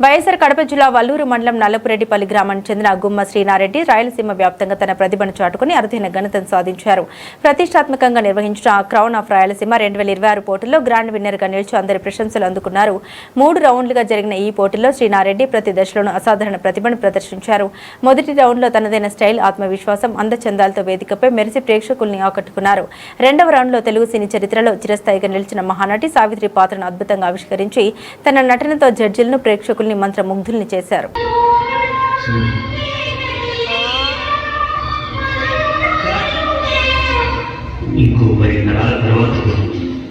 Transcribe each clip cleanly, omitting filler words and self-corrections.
వైఎస్ఆర్ కడప జిల్లా వల్లూరు మండలం నల్లపురెడ్డిపల్లి గ్రామానికి చెందిన గుమ్మ శ్రీనారెడ్డి రాయలసీమ వ్యాప్తంగా తన ప్రతిభను చాటుకుని అరుదైన ఘనతను సాధించారు. ప్రతిష్టాత్మకంగా నిర్వహించిన క్రౌన్ ఆఫ్ రాయలసీమ 2026 పోటీల్లో గ్రాండ్ విన్నర్గా నిలిచి అందరి ప్రశంసలు అందుకున్నారు. 3 రౌండ్లుగా జరిగిన ఈ పోటీల్లో శ్రీనారెడ్డి ప్రతి దశలోనూ అసాధారణ ప్రతిభను ప్రదర్శించారు. మొదటి రౌండ్లో తనదైన స్టైల్, ఆత్మవిశ్వాసం, అందచందాలతో వేదికపై మెరిసి ప్రేక్షకుల్ని ఆకట్టుకున్నారు. రెండవ రౌండ్లో తెలుగు సినీ చరిత్రలో చిరస్థాయిగా నిలిచిన మహానటి సావిత్రి పాత్రను అద్భుతంగా ఆవిష్కరించి తన నటనతో జడ్జిలను ప్రేక్షకుల్ని మంత్రముగ్ధుల్ని చేశారు. ఇంకో 10 తరాల తర్వాత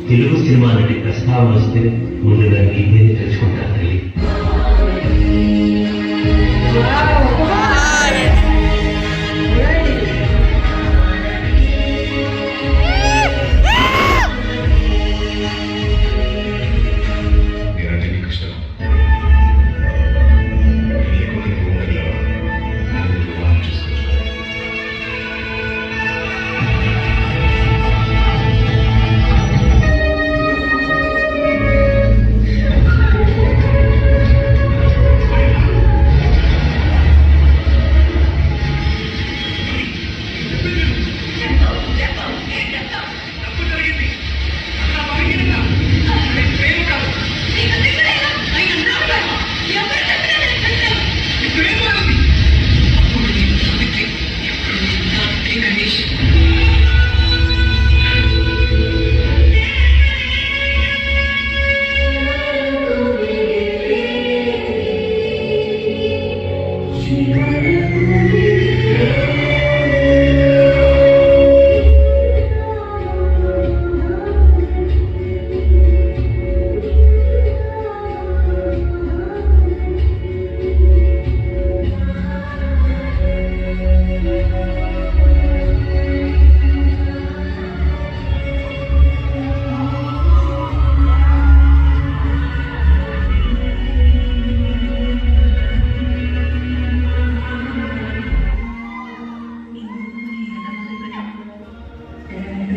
తెలుగు సినిమా నటి ప్రస్తావన వస్తే ముందుగా నీనే తెలుసుకుంటాను తల్లి.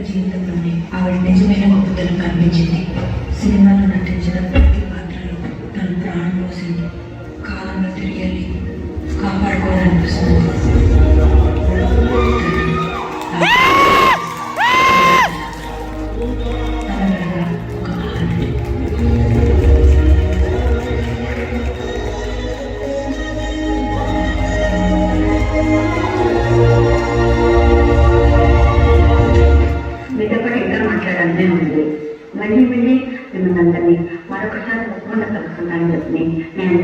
జీవితంలోనే ఆవిడ నిజమైన గొప్పతనం కనిపించింది. సినిమాలో నటించిన ప్రతి పాత్రలో తను ప్రాణం పోసింది. కాలంలో తిరిగి వెళ్ళి కాపాడుకోవాలనిపిస్తుంది. మళ్ళీ మిమ్మల్ని అందరినీ మరొకసారి ఒప్పుకున్న కలుసుకున్నాను చెప్పి నేను